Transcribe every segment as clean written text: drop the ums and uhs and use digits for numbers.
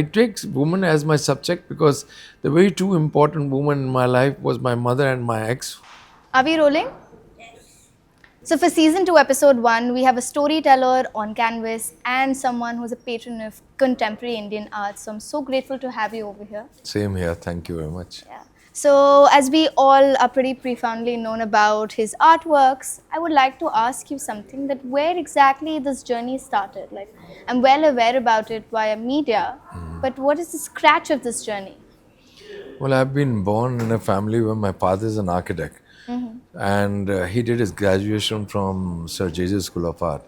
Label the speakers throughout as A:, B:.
A: I take women as my subject because the very two important women in my life was my mother and my ex.
B: Are we rolling? So, for season 2, episode 1, we have a storyteller on canvas and someone who's a patron of contemporary Indian art. So, I'm so grateful to have you over here.
A: Same here. Thank you very much.
B: Yeah. So, as we all are pretty profoundly known about his artworks, I would like to ask you something, that where exactly this journey started. Like, I'm well aware about it via media, but what is the scratch of this journey?
A: Well, I've been born in a family where my father is an architect, and he did his graduation from Sir J.J. School of Art.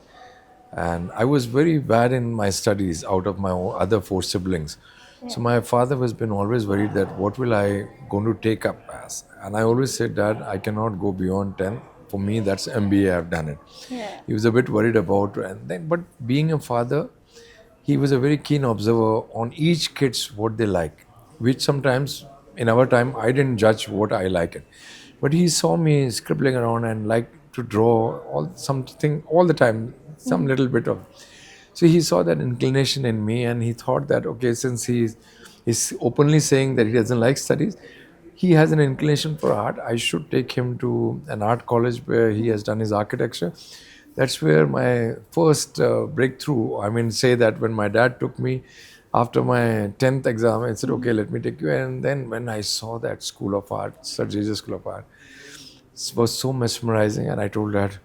A: And I was very bad in my studies out of my other four siblings. So my father has been always worried that what will I going to take up as? And I always said, Dad, I cannot go beyond 10. For me, that's MBA. I've done it.
B: Yeah.
A: He was a bit worried about, and then, but being a father, he was a very keen observer on each kids what they like, which sometimes in our time I didn't judge what I like it, but he saw me scribbling around and like to draw all something all the time, some little bit of. So he saw that inclination in me, and he thought that okay, since he's openly saying that he doesn't like studies, he has an inclination for art. I should take him to an art college where he has done his architecture. That's where my first breakthrough. I mean, say that when my dad took me after my 10th exam, I said, okay, let me take you. And then when I saw that School of Art, Sir J.J. School of Art, it was so mesmerizing. And I told Dad,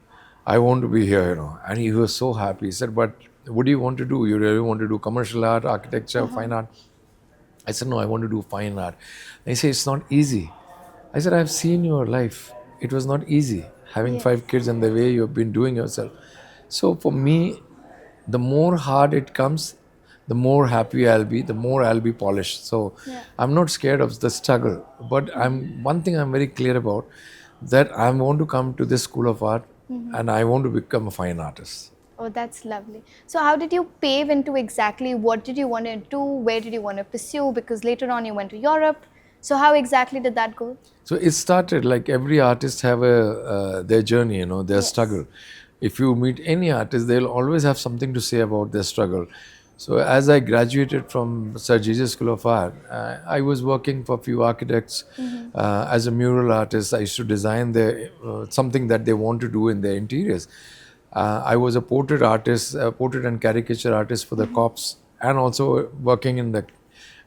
A: I want to be here. And he was so happy. He said, but what do you want to do? You really want to do commercial art, architecture, fine art? I said, no, I want to do fine art. And he said, it's not easy. I said, I've seen your life. It was not easy having 5 kids and the way you've been doing yourself. So for me, the more hard it comes, the more happy I'll be, the more I'll be polished. So I'm not scared of the struggle. But one thing I'm very clear about, that I want to come to this school of art and I want to become a fine artist.
B: Oh, that's lovely. So, how did you pave into exactly what did you want to do? Where did you want to pursue? Because later on you went to Europe. So, how exactly did that go?
A: So it started like every artist have their journey, their struggle. If you meet any artist, they'll always have something to say about their struggle. So as I graduated from Sir J.J. School of Art, I was working for a few architects as a mural artist. I used to design something that they want to do in their interiors. I was a portrait artist, a portrait and caricature artist for the cops, and also working in the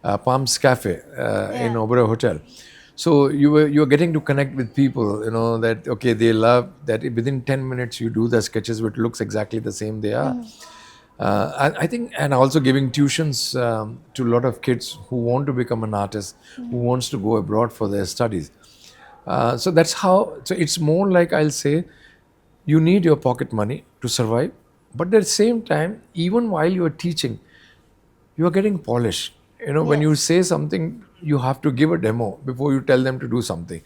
A: Palms Cafe in Oberoi Hotel. So you were getting to connect with people, that okay, they love that within 10 minutes you do the sketches which looks exactly the same they are. I think, and also giving tuitions to a lot of kids who want to become an artist, who wants to go abroad for their studies. So that's how. So it's more like, I'll say, you need your pocket money to survive, but at the same time, even while you are teaching, you are getting polished. When you say something, you have to give a demo before you tell them to do something.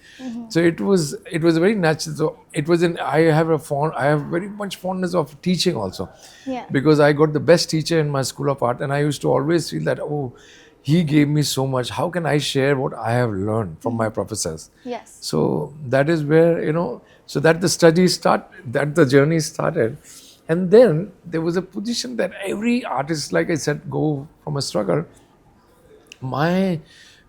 A: So it was very natural. So it was I have very much fondness of teaching also, because I got the best teacher in my School of Art, and I used to always feel that, oh, he gave me so much. How can I share what I have learned from my professors?
B: Yes.
A: So that is where, so that the journey started. And then there was a position that every artist, like I said, go from a struggle. My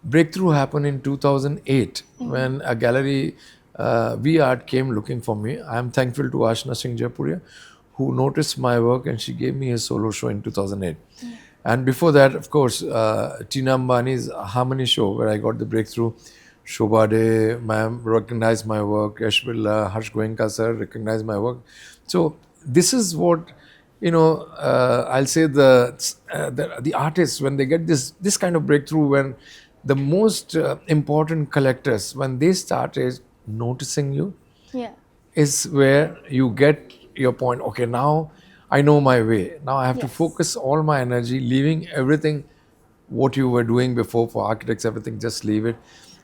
A: breakthrough happened in 2008 when a gallery, V Art, came looking for me. I am thankful to Ashna Singh Jaipuria, who noticed my work, and she gave me a solo show in 2008. And before that, of course, Tina Ambani's Harmony show, where I got the breakthrough. Shobha De, ma'am, recognized my work. Yash Birla, Harsh Goenka sir recognized my work. So this is what, I'll say the artists, when they get this kind of breakthrough, when the most important collectors, when they start is noticing you, is where you get your point. Okay, now I know my way. Now I have to focus all my energy, leaving everything what you were doing before for architects, everything, just leave it.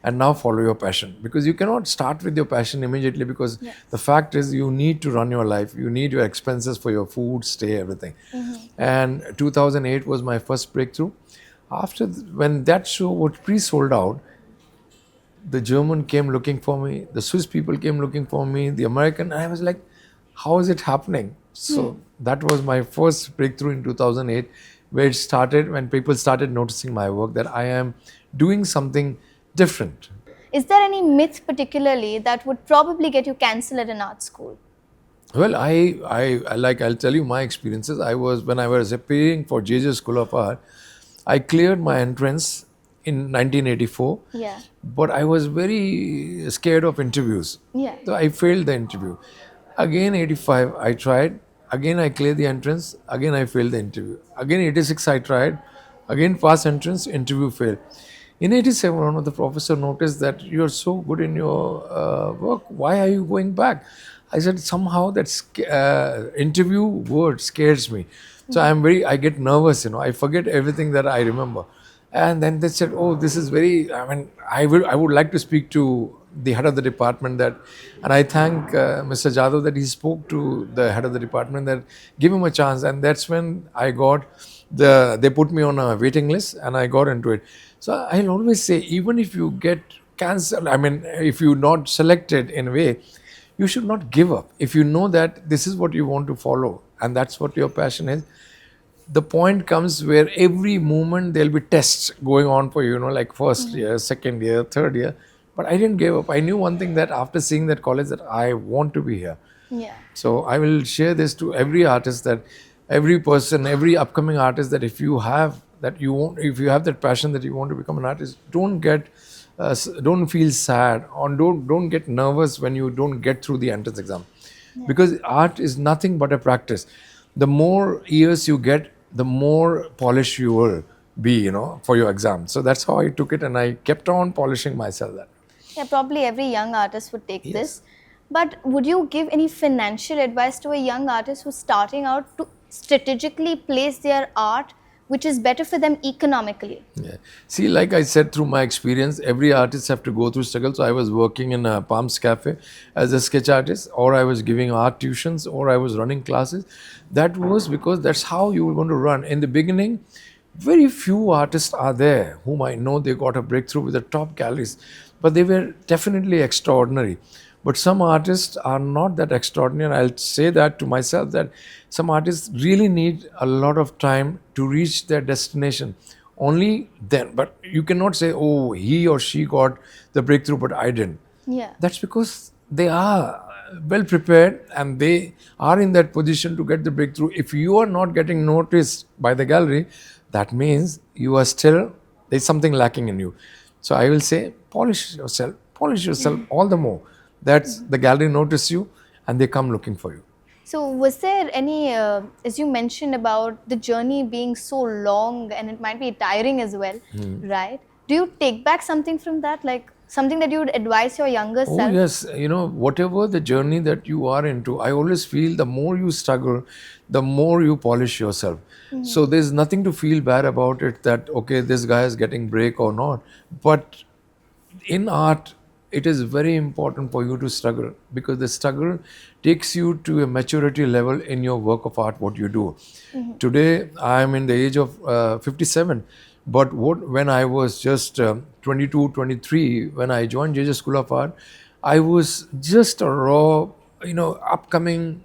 A: And now follow your passion, because you cannot start with your passion immediately, because the fact is you need to run your life, you need your expenses for your food, stay, everything. And 2008 was my first breakthrough. When that show was pre-sold out, the German came looking for me, the Swiss people came looking for me, the American, and I was like, how is it happening? So that was my first breakthrough in 2008, where it started, when people started noticing my work, that I am doing something different.
B: Is there any myth particularly that would probably get you cancelled at an art school?
A: Well, like, I'll tell you my experiences. When I was appearing for JJ School of Art, I cleared my entrance in 1984,
B: Yeah.
A: but I was very scared of interviews.
B: Yeah.
A: So I failed the interview. Again, 85, I tried. Again, I cleared the entrance. Again, I failed the interview. Again, 86, I tried. Again, passed entrance, interview failed. In 87, one of the professor noticed that you're so good in your work. Why are you going back? I said, somehow that interview word scares me. So I get nervous, I forget everything that I remember. And then they said, oh, this is very, I would like to speak to the head of the department, that, and I thank Mr. Jadhav that he spoke to the head of the department, that give him a chance. And that's when they put me on a waiting list and I got into it. So I'll always say, even if you get cancelled, if you're not selected in a way, you should not give up. If you know that this is what you want to follow and that's what your passion is, the point comes where every moment there'll be tests going on for you, like first year, second year, third year. But I didn't give up. I knew one thing, that after seeing that college, that I want to be here.
B: Yeah.
A: So I will share this to every artist, that every person, every upcoming artist, that if you have that passion that you want to become an artist, don't feel sad, or don't get nervous when you don't get through the entrance exam, because art is nothing but a practice. The more years you get, the more polished you will be, for your exam. So that's how I took it, and I kept on polishing myself. That.
B: Yeah, probably every young artist would take
A: Yes.
B: this. But would you give any financial advice to a young artist who's starting out to strategically place their art which is better for them economically?
A: Yeah. See, like I said, through my experience, every artist have to go through struggle. So I was working in a Palms Cafe as a sketch artist, or I was giving art tuitions, or I was running classes. That was because that's how you were going to run. In the beginning, very few artists are there whom I know they got a breakthrough with the top galleries, but they were definitely extraordinary. But some artists are not that extraordinary. I'll say that to myself, that some artists really need a lot of time to reach their destination. Only then. But you cannot say, oh, he or she got the breakthrough, but I didn't.
B: Yeah.
A: That's because they are well prepared and they are in that position to get the breakthrough. If you are not getting noticed by the gallery, that means there's something lacking in you. So I will say, polish yourself all the more. That's the gallery notice you and they come looking for you.
B: So, was there any, as you mentioned about the journey being so long and it might be tiring as well, right? Do you take back something from that, like something that you would advise your younger
A: Oh,
B: self?
A: yes. Whatever the journey that you are into, I always feel the more you struggle, the more you polish yourself. So there's nothing to feel bad about it, that, okay, this guy is getting break or not. But in art, it is very important for you to struggle, because the struggle takes you to a maturity level in your work of art, what you do. Today, I am in the age of 57, but when I was just 22, 23, when I joined JJ School of Art, I was just a raw, upcoming,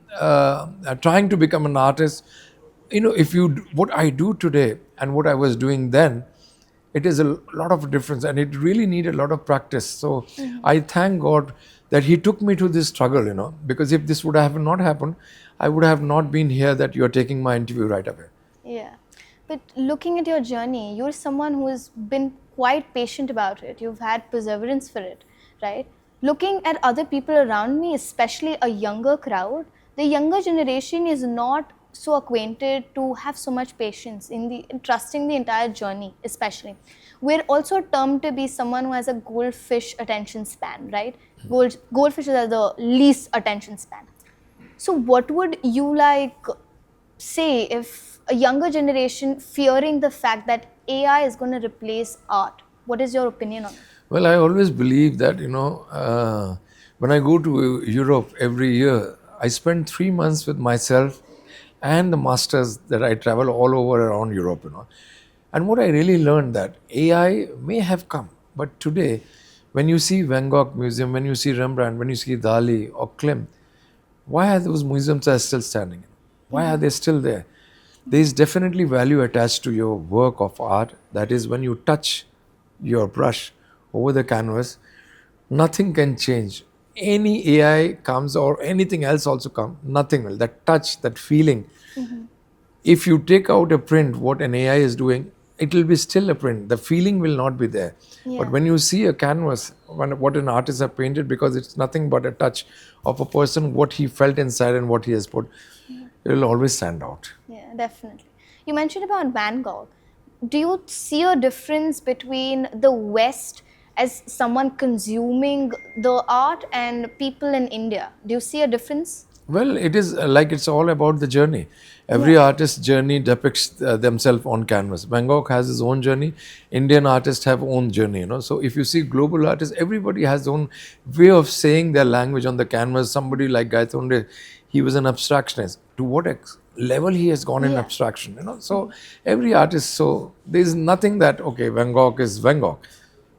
A: trying to become an artist. What I do today and what I was doing then, it is a lot of difference, and it really needed a lot of practice. So I thank God that he took me to this struggle, because if this would have not happened, I would have not been here that you're taking my interview right away.
B: Yeah. But looking at your journey, you're someone who has been quite patient about it. You've had perseverance for it, right? Looking at other people around me, especially a younger crowd, the younger generation is not so acquainted to have so much patience in trusting the entire journey, especially. We're also termed to be someone who has a goldfish attention span, right? Goldfishes are the least attention span. So what would you say if a younger generation fearing the fact that AI is going to replace art? What is your opinion on it?
A: Well, I always believe that, when I go to Europe every year, I spend 3 months with myself and the masters that I travel all over around Europe. And what I really learned, that AI may have come, but today, when you see Van Gogh Museum, when you see Rembrandt, when you see Dali or Klimt, why are those museums are still standing? Why are they still there? There is definitely value attached to your work of art. That is, when you touch your brush over the canvas, nothing can change. Any AI comes or anything else also come, nothing will. That touch, that feeling. If you take out a print, what an AI is doing, it will be still a print. The feeling will not be there. But
B: Yeah.
A: when you see a canvas, what an artist has painted, because it's nothing but a touch of a person, what he felt inside and what he has put, it will always stand out.
B: Yeah, definitely. You mentioned about Van Gogh. Do you see a difference between the West as someone consuming the art and people in India? Do you see a difference?
A: Well, it is like it's all about the journey. Every
B: Yeah.
A: artist's journey depicts themselves on canvas. Van Gogh has his own journey. Indian artists have own journey. So if you see global artists, everybody has own way of saying their language on the canvas. Somebody like Gaitonde, he was an abstractionist. To what level he has gone in
B: Yeah.
A: abstraction? So every artist. So there is nothing that okay, Van Gogh is Van Gogh.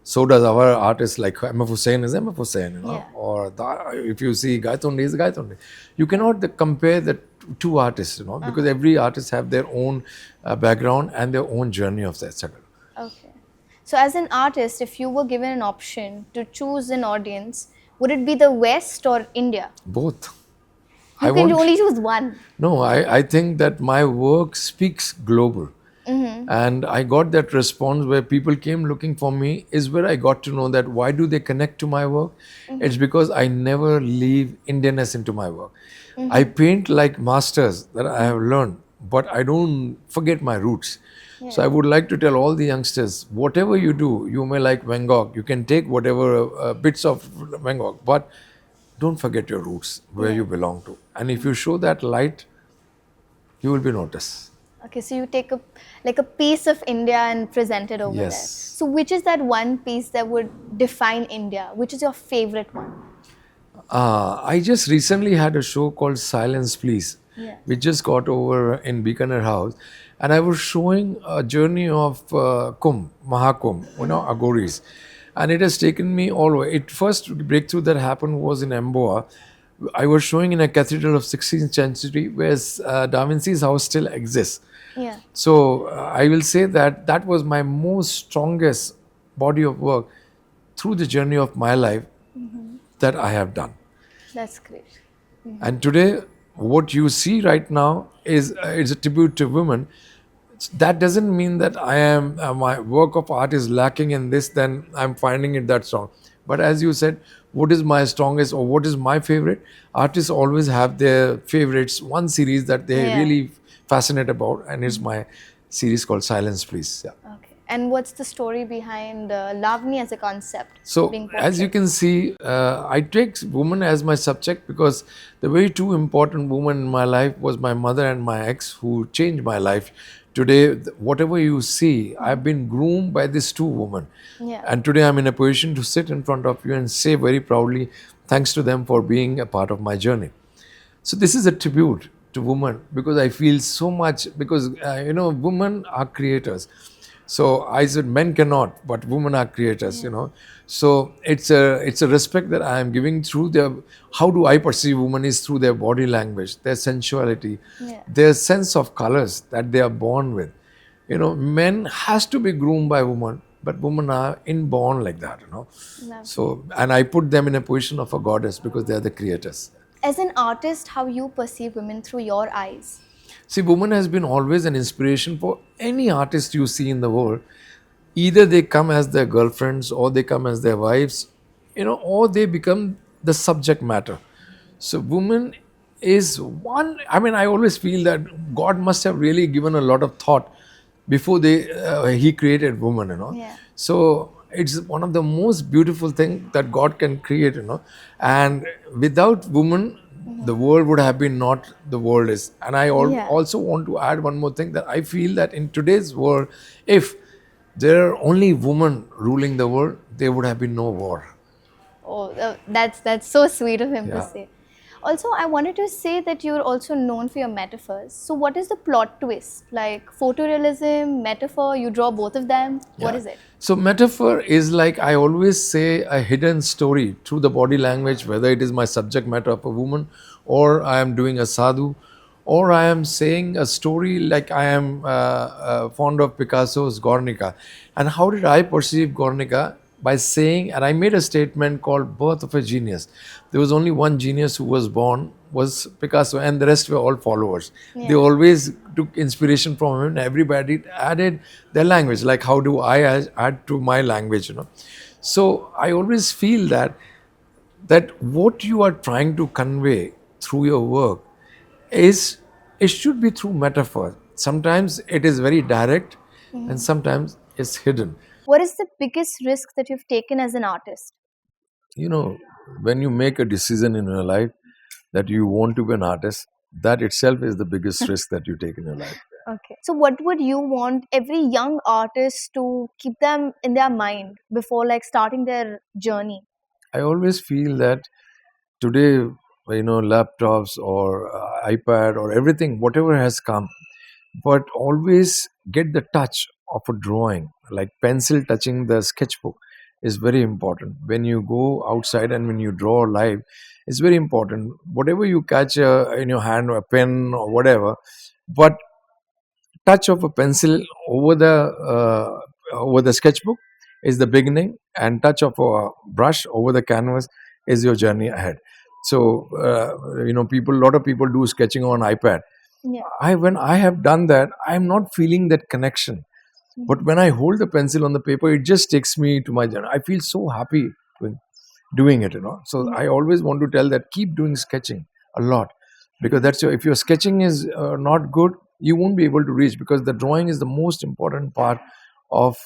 A: So does our artists like MF Hussain is MF Hussain.
B: Yeah.
A: Or if you see Gaitonde is Gaitonde. You cannot compare the two artists, because every artist have their own background and their own journey of their struggle.
B: Okay. So, as an artist, if you were given an option to choose an audience, would it be the West or India?
A: Both.
B: You
A: I
B: can
A: want
B: only choose one.
A: No, I think that my work speaks global. And I got that response where people came looking for me, is where I got to know that why do they connect to my work? It's because I never leave Indianness into my work. I paint like masters that I have learned, but I don't forget my roots. So I would like to tell all the youngsters, whatever you do, you may like Van Gogh, you can take whatever bits of Van Gogh, but don't forget your roots, where you belong to. And if you show that light, you will be noticed.
B: Okay, so you take a piece of India and present it over there.
A: Yes.
B: So which is that one piece that would define India? Which is your favorite one?
A: I just recently had a show called Silence Please,
B: Yeah.
A: which just got over in Bikaner House. And I was showing a journey of Kumbh, Mahakumbh, Agoris. And it has taken me all the way. It first breakthrough that happened was in Amboa. I was showing in a cathedral of 16th century where Da Vinci's house still exists.
B: Yeah.
A: So I will say that that was my most strongest body of work through the journey of my life that I have done.
B: That's great.
A: And today, what you see right now is a tribute to women. That doesn't mean that I am my work of art is lacking in this. Then I'm finding it that strong. But as you said, what is my strongest or what is my favorite? Artists always have their favorites. One series that they
B: Yeah.
A: really fascinate about, and it's my series called Silence, Please. Yeah.
B: Okay. And what's the story behind Lavani as a concept?
A: So,
B: being
A: as you
B: portrayed?
A: can see, I take women as my subject because the very two important women in my life was my mother and my ex, who changed my life. Today, whatever you see, I've been groomed by these two women.
B: Yeah.
A: And today I'm in a position to sit in front of you and say very proudly, thanks to them for being a part of my journey. So this is a tribute to women because I feel so much because women are creators. So I said men cannot, but women are creators. So it's a respect that I am giving through their how do I perceive women is through their body language, their sensuality,
B: Yeah.
A: their sense of colors that they are born with. Men has to be groomed by women, but women are inborn like that.
B: Lovely.
A: So and I put them in a position of a goddess because they are the creators.
B: As an artist, how you perceive women through your eyes?
A: See, woman has been always an inspiration for any artist you see in the world. Either they come as their girlfriends or they come as their wives, or they become the subject matter. So, woman is one. I mean, I always feel that God must have really given a lot of thought before He created woman.
B: Yeah.
A: So, it's one of the most beautiful thing that God can create. And without woman, the world would have been not the world is. And I
B: Yeah.
A: also want to add one more thing that I feel that in today's world, if there are only women ruling the world, there would have been no war.
B: Oh, that's so sweet of him to
A: Yeah.
B: say. Also, I wanted to say that you're also known for your metaphors. So, what is the plot twist? Like photorealism, metaphor, you draw both of them? What
A: Yeah.
B: is it?
A: So metaphor is like I always say a hidden story through the body language, whether it is my subject matter of a woman or I am doing a sadhu or I am saying a story like I am fond of Picasso's Guernica. And how did I perceive Guernica? By saying, and I made a statement called Birth of a Genius. There was only one genius who was born, was Picasso, and the rest were all followers. They
B: Yeah.
A: always took inspiration from him, and everybody added their language. Like, how do I add to my language, you know? So I always feel that what you are trying to convey through your work is, it should be through metaphor. Sometimes it is very direct, and
B: Mhm.
A: sometimes it's hidden.
B: What is the biggest risk that you've taken as an artist?
A: You know, when you make a decision in your life that you want to be an artist, that itself is the biggest risk that you take in your life.
B: Okay. So, what would you want every young artist to keep them in their mind before like starting their journey?
A: I always feel that today, laptops or iPad or everything, whatever has come, but always get the touch of a drawing, like pencil touching the sketchbook is very important. When you go outside and when you draw live, it's very important. Whatever you catch in your hand, or a pen or whatever, but touch of a pencil over the sketchbook is the beginning, and touch of a brush over the canvas is your journey ahead. So people, a lot of people do sketching on iPad.
B: Yeah.
A: When I have done that, I'm not feeling that connection. But when I hold the pencil on the paper, it just takes me to my journey. I feel so happy doing, doing it, you know. So
B: Yeah.
A: I always want to tell that keep doing sketching a lot, because that's your, if your sketching is not good, you won't be able to reach, because the drawing is the most important part of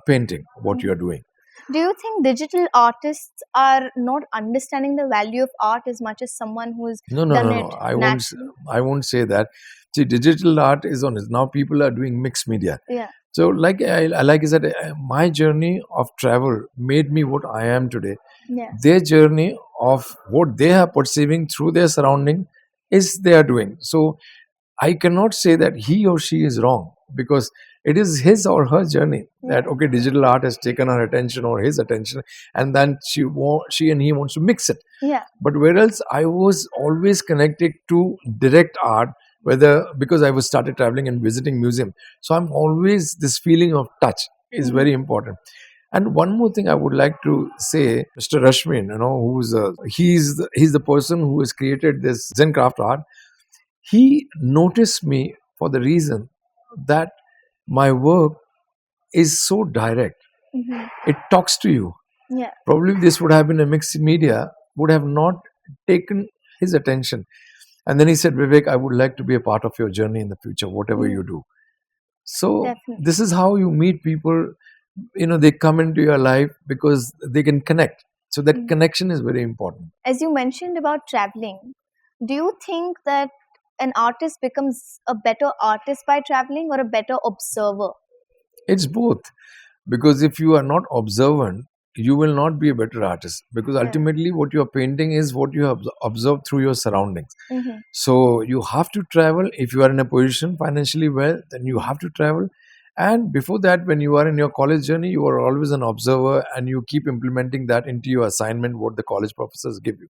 A: painting what you are doing.
B: Do you think digital artists are not understanding the value of art as much as someone who's
A: No, no,
B: done
A: no,
B: it
A: no.
B: naturally?
A: I won't say that. See, digital art is on it. Now people are doing mixed media.
B: Yeah.
A: So, like I said, my journey of travel made me what I am today.
B: Yeah.
A: Their journey of what they are perceiving through their surrounding is they are doing. So, I cannot say that he or she is wrong, because it is his or her journey.
B: Yeah.
A: That okay, digital art has taken her attention or his attention, and then she and he wants to mix it.
B: Yeah.
A: But whereas I was always connected to direct art, whether because I was started traveling and visiting museum, so I'm always, this feeling of touch is
B: Mhm.
A: very important. And one more thing I would like to say, Mr. Rashmin, who's he's the person who has created this Zen craft art. He noticed me for the reason that my work is so direct.
B: Mhm.
A: It talks to you.
B: Yeah.
A: Probably if this would have been a mixed media, would have not taken his attention. And then he said, Vivek, I would like to be a part of your journey in the future, whatever
B: Yeah.
A: you do. So
B: Definitely.
A: this is how you meet people. They come into your life because they can connect. So that
B: Mhm.
A: connection is very important.
B: As you mentioned about traveling, do you think that an artist becomes a better artist by traveling or a better observer?
A: It's both. Because if you are not observant, you will not be a better artist, because
B: Yeah.
A: ultimately what you are painting is what you have observed through your surroundings.
B: Mhm.
A: So you have to travel. If you are in a position financially well, then you have to travel. And before that, when you are in your college journey, you are always an observer, and you keep implementing that into your assignment what the college professors give you.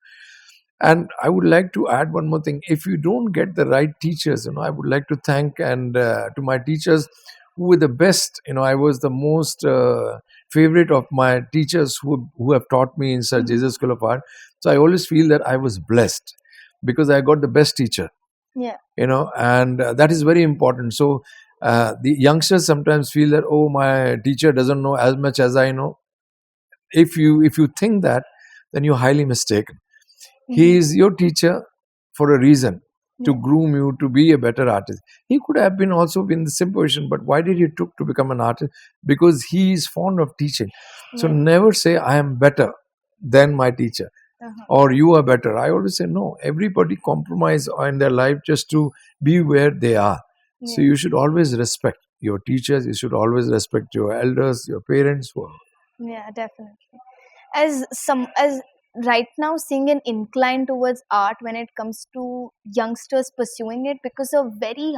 A: And I would like to add one more thing. If you don't get the right teachers, I would like to thank and to my teachers who were the best. I was the most favorite of my teachers who have taught me in Sir
B: Mhm.
A: Jesus School of Art. So I always feel that I was blessed because I got the best teacher.
B: Yeah.
A: And that is very important. So the youngsters sometimes feel that, oh, my teacher doesn't know as much as I know. If you think that, then you're highly mistaken. He
B: Mhm.
A: is your teacher for a reason, to
B: Yeah.
A: groom you to be a better artist. He could have been also been in the same position, but why did he took to become an artist? Because he is fond of teaching. So
B: Yeah.
A: never say I am better than my teacher
B: Uh-huh.
A: or you are better. I always say no. Everybody compromise in their life just to be where they are. So
B: Yeah.
A: you should always respect your teachers. You should always respect your elders, your parents.
B: Yeah, definitely. As right now seeing an incline towards art when it comes to youngsters pursuing it because of very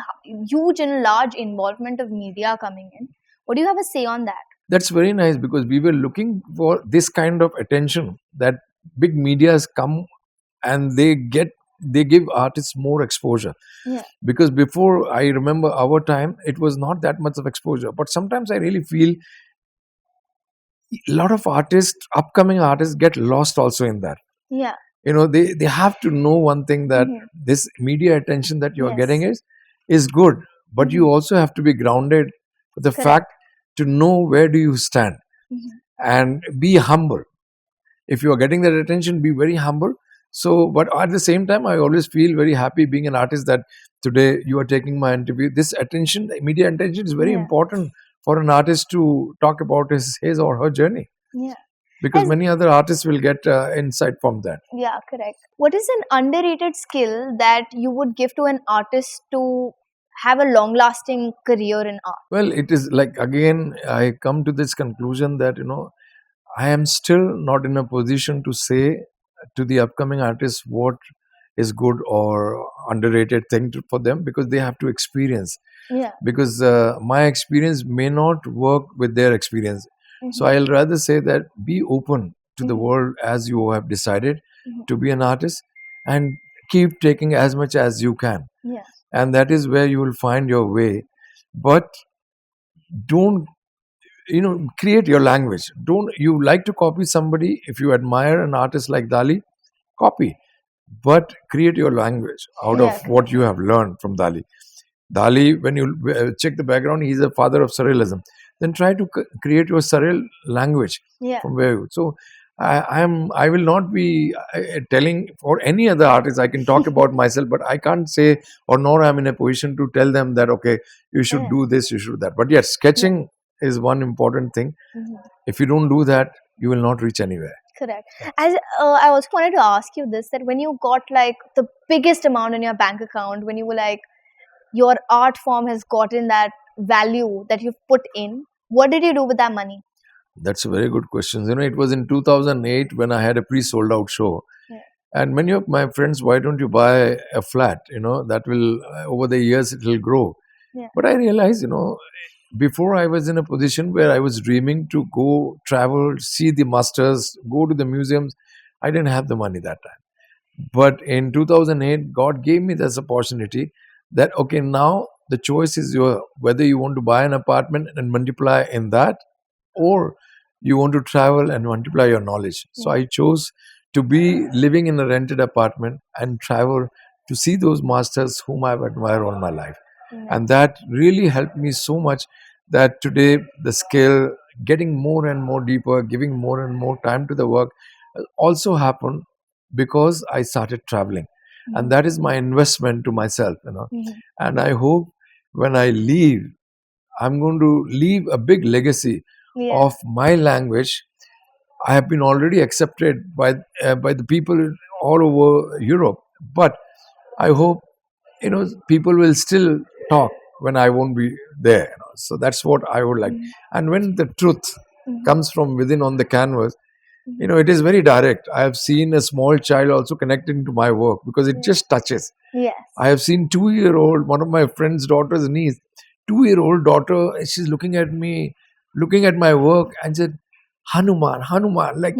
B: huge and large involvement of media coming in. What do you have a say on that?
A: That's very nice, because we were looking for this kind of attention, that big medias come and they get they give artists more exposure.
B: Yeah.
A: Because before, I remember our time, it was not that much of exposure. But sometimes I really feel a lot of artists, upcoming artists, get lost also in that.
B: Yeah.
A: They have to know one thing, that
B: Mhm.
A: this media attention that you are getting
B: Yes.
A: is good, but you
B: Mhm.
A: also have to be grounded with the
B: Correct.
A: fact to know where do you stand,
B: Mhm.
A: and be humble. If you are getting that attention, be very humble. So, but at the same time, I always feel very happy being an artist that today you are taking my interview. This attention, media attention, is very
B: Yeah.
A: important for an artist to talk about his or her journey,
B: Yeah.
A: because
B: As
A: many other artists will get insight from that.
B: Yeah, correct. What is an underrated skill that you would give to an artist to have a long lasting career in art?
A: Well, it is like, again, I come to this conclusion that, I am still not in a position to say to the upcoming artists what is good or underrated thing for them, because they have to experience.
B: Yeah.
A: Because my experience may not work with their experience. So
B: Mhm.
A: I'll rather say that be open to the
B: Mhm.
A: world as you have decided
B: Mhm.
A: to be an artist, and keep taking as much as you can.
B: Yeah.
A: And that is where you will find your way. But don't, create your language. Don't, you like to copy somebody, if you admire an artist like Dali, copy, but create your language out of
B: Yeah,
A: what
B: correct.
A: you have learned from Dali. When you check the background, he's a father of surrealism. Then try to create your surreal language
B: Yeah.
A: from where so I will not be telling for any other artist. I can talk about myself, but I can't say, or nor I'm in a position to tell them that, okay, you should
B: Yeah.
A: do this, you should do that. But yes,
B: Yeah.
A: sketching is one important thing.
B: Mhm.
A: If you don't do that, you will not reach anywhere.
B: Correct. As I also wanted to ask you this, that when you got like the biggest amount in your bank account, when you were like, your art form has gotten that value that you've put in, what did you do with that money?
A: That's a very good question. It was in 2008 when I had a pre-sold out show.
B: Yeah.
A: And many of my friends, why don't you buy a flat? That will, over the years, it will grow.
B: Yeah.
A: But I realized, before I was in a position where I was dreaming to go travel, see the masters, go to the museums. I didn't have the money that time. But in 2008, God gave me this opportunity that, okay, now the choice is your, whether you want to buy an apartment and multiply in that, or you want to travel and multiply your knowledge. So
B: Yeah.
A: I chose to be living in a rented apartment and travel to see those masters whom I've admired all my life.
B: Yeah.
A: And that really helped me so much that today the skill, getting more and more deeper, giving more and more time to the work, also happened because I started traveling. And
B: Mhm.
A: that is my investment to myself.
B: Mhm.
A: And I hope when I leave, I'm going to leave a big legacy
B: Yeah.
A: of my language. I have been already accepted by the people all over Europe, but I hope people will still talk when I won't be there. So that's what I would like.
B: Mhm.
A: And when the truth
B: Mhm.
A: comes from within on the canvas,
B: Mhm.
A: it is very direct. I have seen a small child also connecting to my work because it
B: Yeah.
A: just touches.
B: Yes.
A: I have seen 2-year-old, one of my friend's daughter's niece, 2-year-old daughter, she's looking at me, looking at my work and said, Hanuman, Hanuman. Like,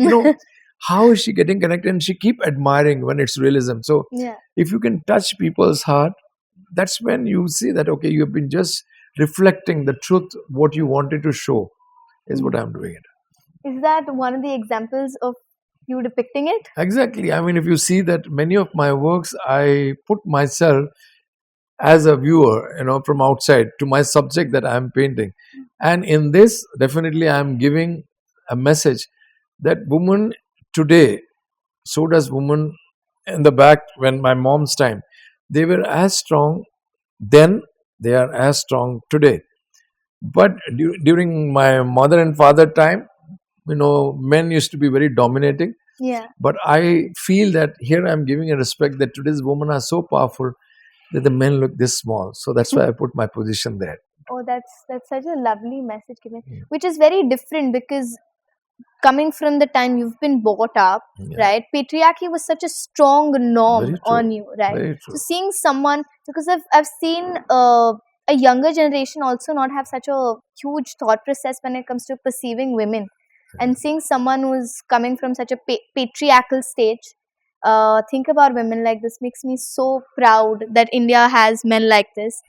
A: how is she getting connected? And she keep admiring when it's realism. So
B: Yeah.
A: if you can touch people's heart, that's when you see that, okay, you have been just reflecting the truth, what you wanted to show is what
B: Mhm.
A: I'm doing it.
B: Is that one of the examples of you depicting it?
A: Exactly. I mean, if you see that many of my works, I put myself as a viewer, from outside to my subject that I'm painting. And in this, definitely I'm giving a message that woman today, so does woman in the back when my mom's time, they were as strong then, they are as strong today. But during my mother and father time, men used to be very dominating.
B: Yeah.
A: But I feel that here I'm giving a respect that today's women are so powerful that the men look this small. So that's why I put my position there.
B: Oh, that's such a lovely message given,
A: Yeah.
B: which is very different because coming from the time you've been brought up,
A: Yeah.
B: right? Patriarchy was such a strong norm
A: Very true.
B: on you, right?
A: Very
B: So
A: true.
B: seeing someone, because I've seen a younger generation also not have such a huge thought process when it comes to perceiving women, and seeing someone who's coming from such a patriarchal stage think about women like this makes me so proud that India has men like this.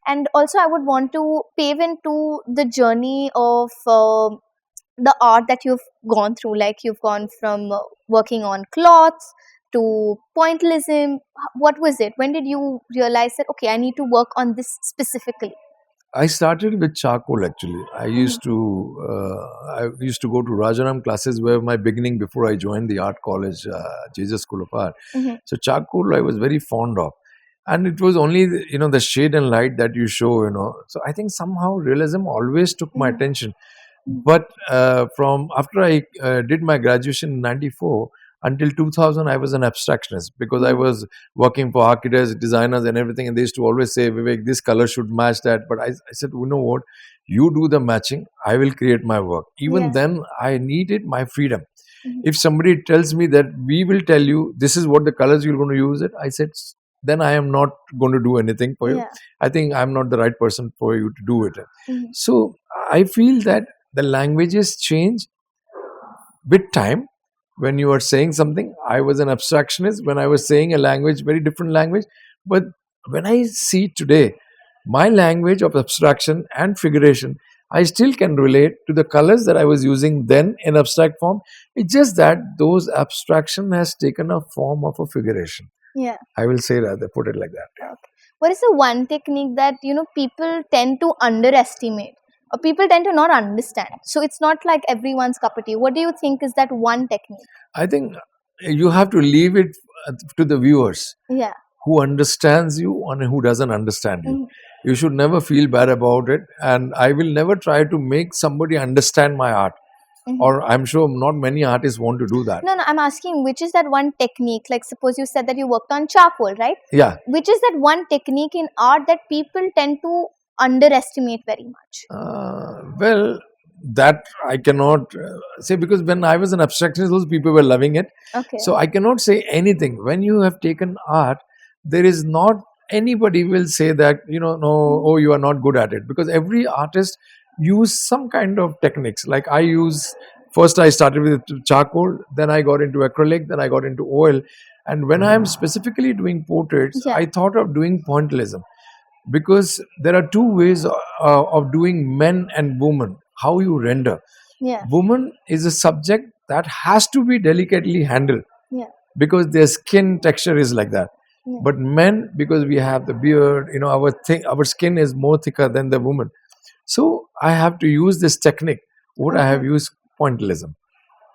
B: And also, I would want to pave into the journey of the art that you've gone through. Like you've gone from working on cloths to pointillism. What was it? When did you realize that, okay, I need to work on this specifically?
A: I started with charcoal actually.
B: Mhm.
A: I used to go to Rajaram classes where my beginning before I joined the art college, Jesus School of Art.
B: Mhm.
A: So charcoal I was very fond of, and it was only the shade and light that you show. So I think somehow realism always took my
B: Mhm.
A: attention.
B: Mhm.
A: But from after I did my graduation in '94 until 2000, I was an abstractionist because I
B: Mhm.
A: was working for architects, designers, and everything. And they used to always say, Vivek, this color should match that. But I said, you know what? You do the matching, I will create my work. Even
B: Yeah.
A: then, I needed my freedom.
B: Mhm.
A: If somebody tells me that we will tell you this is what the colors you're going to use it, I said, then I am not going to do anything for you.
B: Yeah.
A: I think I'm not the right person for you to do it.
B: Mhm.
A: So I feel that the languages change with time. When you are saying something, I was an abstractionist when I was saying a language, very different language. But when I see today my language of abstraction and figuration, I still can relate to the colors that I was using then in abstract form. It's just that those abstraction has taken a form of a figuration.
B: Yeah.
A: I will say that, put it like that.
B: Okay. What is the one technique that people tend to underestimate or people tend to not understand? So it's not like everyone's cup of tea. What do you think is that one technique?
A: I think you have to leave it to the viewers
B: Yeah.
A: who understands you and who doesn't understand you.
B: Mhm.
A: You should never feel bad about it. And I will never try to make somebody understand my art.
B: Mhm.
A: Or I'm sure not many artists want to do that.
B: No, no, I'm asking which is that one technique? Like, suppose you said that you worked on charcoal, right?
A: Yeah.
B: Which is that one technique in art that people tend to underestimate very much?
A: Well, that I cannot say because when I was an abstractionist, those people were loving it.
B: Okay.
A: So I cannot say anything. When you have taken art, there is not anybody will say that no, oh, you are not good at it, because every artist use some kind of techniques. Like I use, first I started with charcoal, then I got into acrylic, then I got into oil, and when I am specifically doing portraits,
B: Yeah.
A: I thought of doing pointillism, because there are two ways of doing men and women, how you render.
B: Yeah.
A: Woman is a subject that has to be delicately handled
B: Yeah.
A: because their skin texture is like that.
B: Yeah.
A: But men, because we have the beard, our skin is more thicker than the woman. So I have to use this technique. What I have
B: Okay.
A: used pointillism.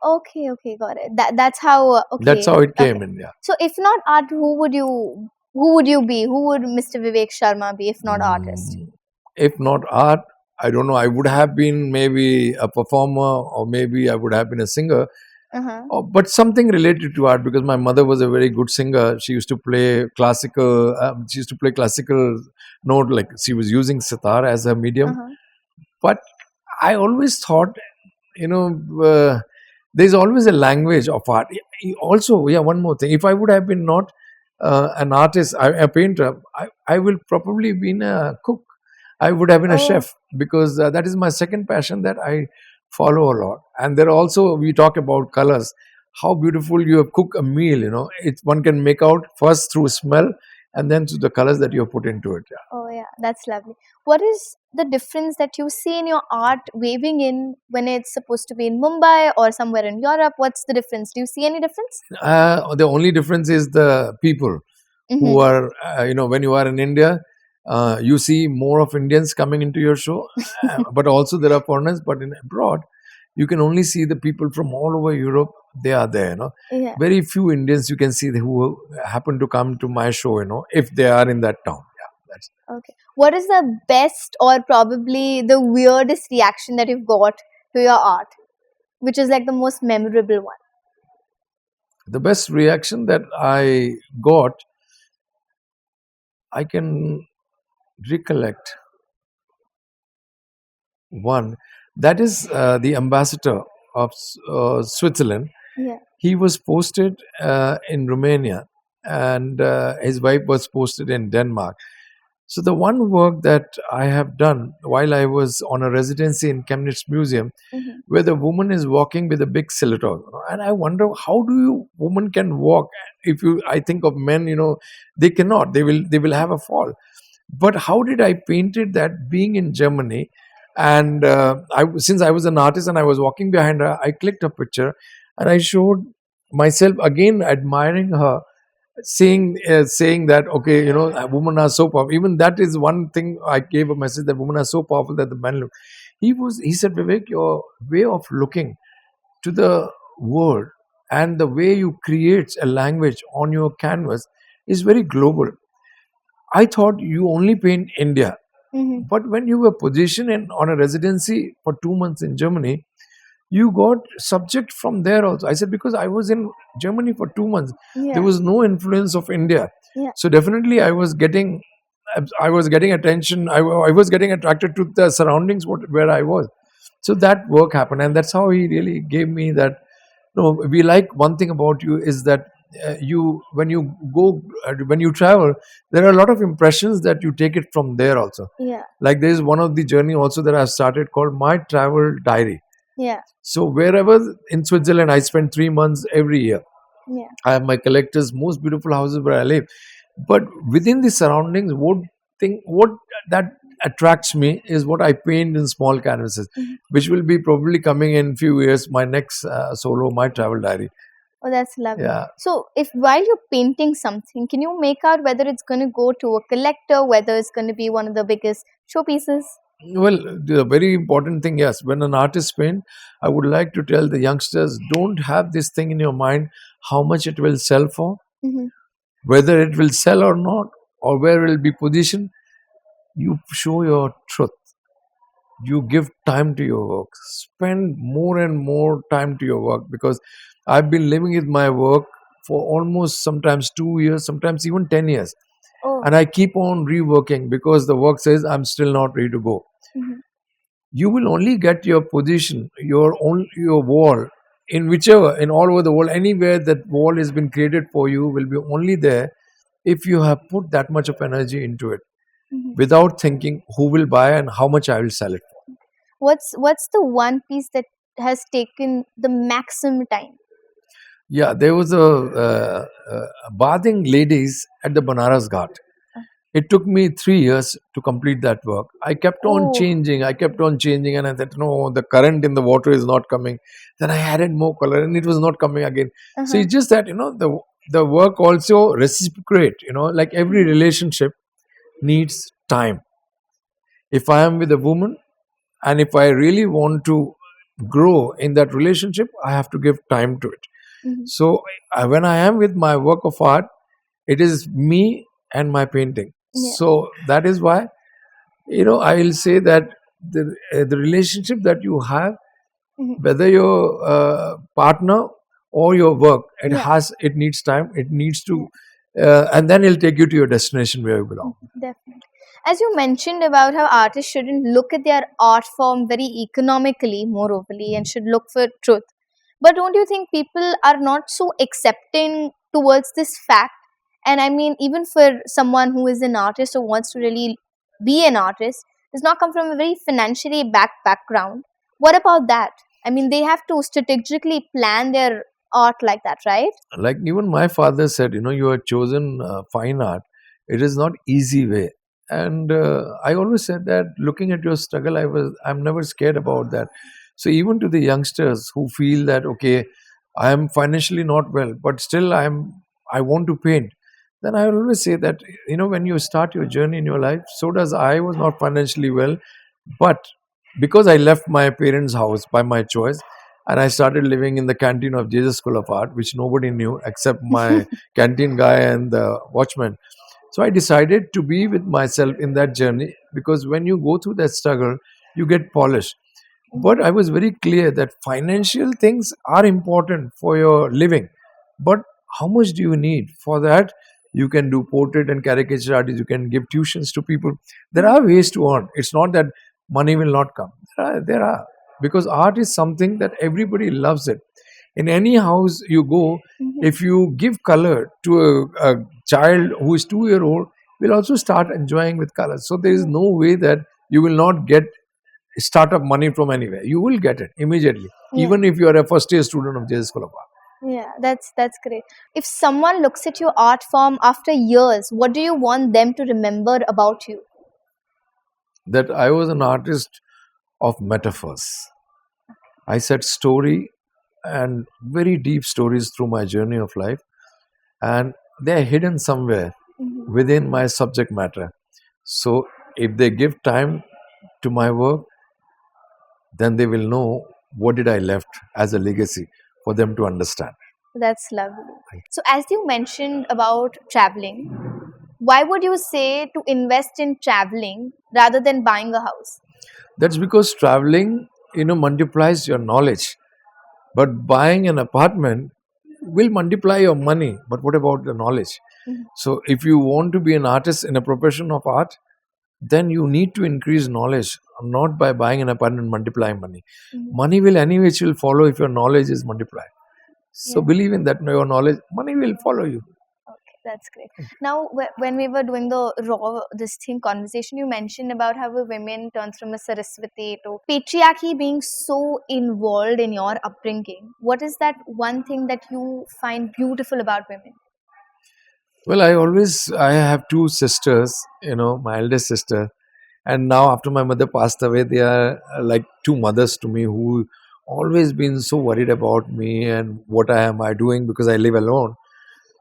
B: Okay. Okay. Got it. That's how.
A: That's
B: Okay.
A: how it came
B: Okay.
A: in. Yeah.
B: So if not art, who would you? Who would you be? Who would Mr. Vivek Sharma be if not artist?
A: If not art, I don't know. I would have been maybe a performer, or maybe I would have been a singer.
B: Uh-huh.
A: But something related to art, because my mother was a very good singer. She used to play classical. She used to play classical note, like she was using sitar as a medium.
B: Uh-huh.
A: But I always thought, you know, there's always a language of art. Also, yeah, one more thing. If I would have been not an artist, a painter, I will probably been a cook. I would have been a
B: Oh.
A: chef, because that is my second passion that I follow a lot. And there also, we talk about colors. How beautiful you have cooked a meal. One can make out first through smell and then through the colors that you have put into it. Yeah.
B: Oh yeah, that's lovely. What is the difference that you see in your art waving in when it's supposed to be in Mumbai or somewhere in Europe? What's the difference? Do you see any difference?
A: The only difference is the people who
B: Mm-hmm.
A: are, when you are in India, you see more of Indians coming into your show, but also there are foreigners. But in abroad, you can only see the people from all over Europe. They are there.
B: Yeah.
A: Very few Indians you can see who happen to come to my show. If they are in that town. Yeah, that's
B: Okay. What is the best or probably the weirdest reaction that you've got to your art, which is like the most memorable one?
A: the best reaction that I got. I can recollect one. That is the ambassador of Switzerland.
B: Yeah.
A: He was posted in Romania, and his wife was posted in Denmark. So the one work that I have done while I was on a residency in Chemnitz Museum,
B: Mm-hmm.
A: where the woman is walking with a big stiletto, and I wonder how do you woman can walk? If you, I think of men, they cannot. They will have a fall. But how did I painted that being in Germany? And since I was an artist and I was walking behind her, I clicked a picture and I showed myself again admiring her, saying that okay, women are so powerful. Even that is one thing I gave a message that women are so powerful that the men look. He said, Vivek, your way of looking to the world and the way you create a language on your canvas is very global. I thought you only paint India,
B: Mm-hmm.
A: but when you were positioned on a residency for 2 months in Germany, you got subject from there also. I said, because I was in Germany for 2 months, there
B: Yeah.
A: was no influence of India.
B: Yeah.
A: So definitely I was getting attention. I was getting attracted to the surroundings where I was. So that work happened, and that's how he really gave me that. No, we like one thing about you is that you when you travel, there are a lot of impressions that you take it from there also.
B: Yeah.
A: Like there is one of the journey also that I've started called my travel diary.
B: Yeah.
A: So wherever in Switzerland, I spend 3 months every year.
B: Yeah.
A: I have my collector's most beautiful houses where I live. But within the surroundings, what that attracts me is what I paint in small canvases,
B: Mhm.
A: which will be probably coming in few years. My next solo, my travel diary.
B: Oh, that's lovely.
A: Yeah.
B: So, if while you're painting something, can you make out whether it's going to go to a collector, whether it's going to be one of the biggest showpieces?
A: Well, the very important thing, yes, when an artist paint, I would like to tell the youngsters, don't have this thing in your mind how much it will sell for,
B: Mm-hmm.
A: whether it will sell or not, or where it will be positioned. You show your truth. You give time to your work. Spend more and more time to your work, because I've been living with my work for almost sometimes 2 years, sometimes even 10 years.
B: Oh.
A: And I keep on reworking because the work says I'm still not ready to go.
B: Mm-hmm.
A: You will only get your position, your wall, in all over the world, anywhere that wall has been created for you will be only there if you have put that much of energy into it,
B: Mm-hmm.
A: without thinking who will buy and how much I will sell it for.
B: What's the one piece that has taken the maximum time?
A: Yeah, there was a bathing ladies at the Banaras Ghat. It took me 3 years to complete that work. I kept on
B: Oh.
A: changing. I kept on changing, and I said, "No, the current in the water is not coming." Then I added more color, and it was not coming again. So
B: Uh-huh.
A: it's just that the work also reciprocate. Like every relationship needs time. If I am with a woman, and if I really want to grow in that relationship, I have to give time to it.
B: Mm-hmm.
A: So when I am with my work of art, it is me and my painting.
B: Yeah.
A: So that is why I will say that the relationship that you have,
B: Mm-hmm.
A: whether your partner or your work,
B: Yeah.
A: it needs time. It needs to, and then it'll take you to your destination where you belong.
B: Definitely. As you mentioned about how artists shouldn't look at their art form very economically, moreoverly, and should look for truth. But don't you think people are not so accepting towards this fact? And I mean, even for someone who is an artist or wants to really be an artist, does not come from a very financially backed background. What about that? I mean, they have to strategically plan their art like that, right?
A: Like even my father said, you have chosen fine art. It is not easy way. And I always said that looking at your struggle, I'm never scared about that. So even to the youngsters who feel that okay, I am financially not well, but still I want to paint, then I always say that when you start your journey in your life, so does I was not financially well, but because I left my parents' house by my choice, and I started living in the canteen of Jesus School of Art, which nobody knew except my canteen guy and the watchman. So I decided to be with myself in that journey, because when you go through that struggle, you get polished. But I was very clear that financial things are important for your living. But how much do you need? For that, you can do portrait and caricature artists, you can give tuitions to people. There are ways to earn. It's not that money will not come. There are. Because art is something that everybody loves it. In any house you go,
B: Mhm.
A: if you give color to a child who is 2 year old, will also start enjoying with colors. So there is no way that you will not get startup money from anywhere. You will get it immediately,
B: Yeah.
A: even if you are a first year student of JS School of Art.
B: Yeah, that's great. If someone looks at your art form after years, what do you want them to remember about you?
A: That I was an artist of metaphors. I said story and very deep stories through my journey of life, and they're hidden somewhere
B: Mhm.
A: within my subject matter. So if they give time to my work, then they will know what did I left as a legacy for them to understand.
B: That's lovely. So, as you mentioned about traveling, why would you say to invest in traveling rather than buying a house?
A: That's because traveling, multiplies your knowledge. But buying an apartment will multiply your money. But what about the knowledge?
B: Mhm.
A: So if you want to be an artist in a profession of art, then you need to increase knowledge, not by buying an apartment and multiplying money.
B: Mhm.
A: Money will anyway will follow if your knowledge is multiplied. So
B: Yeah.
A: believe in that your knowledge, money will follow you.
B: Okay, that's great. Now, when we were doing the raw this thing conversation, you mentioned about how a women turns from a Saraswati to patriarchy being so involved in your upbringing. What is that one thing that you find beautiful about women?
A: Well, I have two sisters, my eldest sister, and now after my mother passed away, they are like two mothers to me who always been so worried about me and what am I doing because I live alone.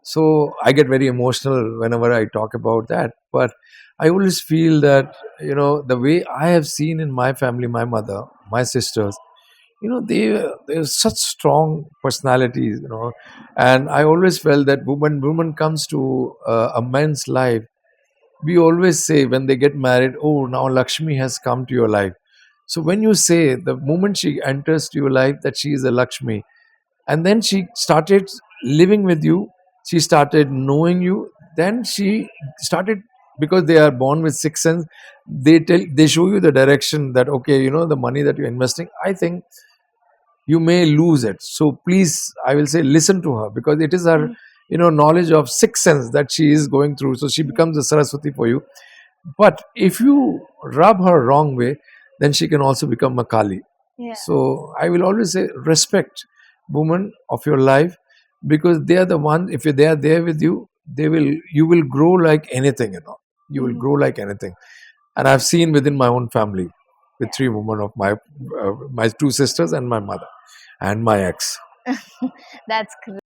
A: So I get very emotional whenever I talk about that. But I always feel that the way I have seen in my family, my mother, my sisters, they're such strong personalities, and I always felt that when woman comes to a man's life, we always say when they get married, oh, now Lakshmi has come to your life. So when you say the moment she enters to your life that she is a Lakshmi, and then she started living with you, she started knowing you, then she started, because they are born with sixth sense, they show you the direction that okay, the money that you're investing, I think you may lose it. So please, I will say, listen to her, because it is her
B: Mhm.
A: knowledge of sixth sense that she is going through, so she becomes a Saraswati for you. But if you rub her wrong way, then she can also become a Kali.
B: Yeah.
A: So I will always say respect women of your life, because they are the one, if they are there with you, you will grow like anything, you will
B: Mhm.
A: grow like anything. And I've seen within my own family with three women of my two sisters and my mother and my ex.
B: That's great.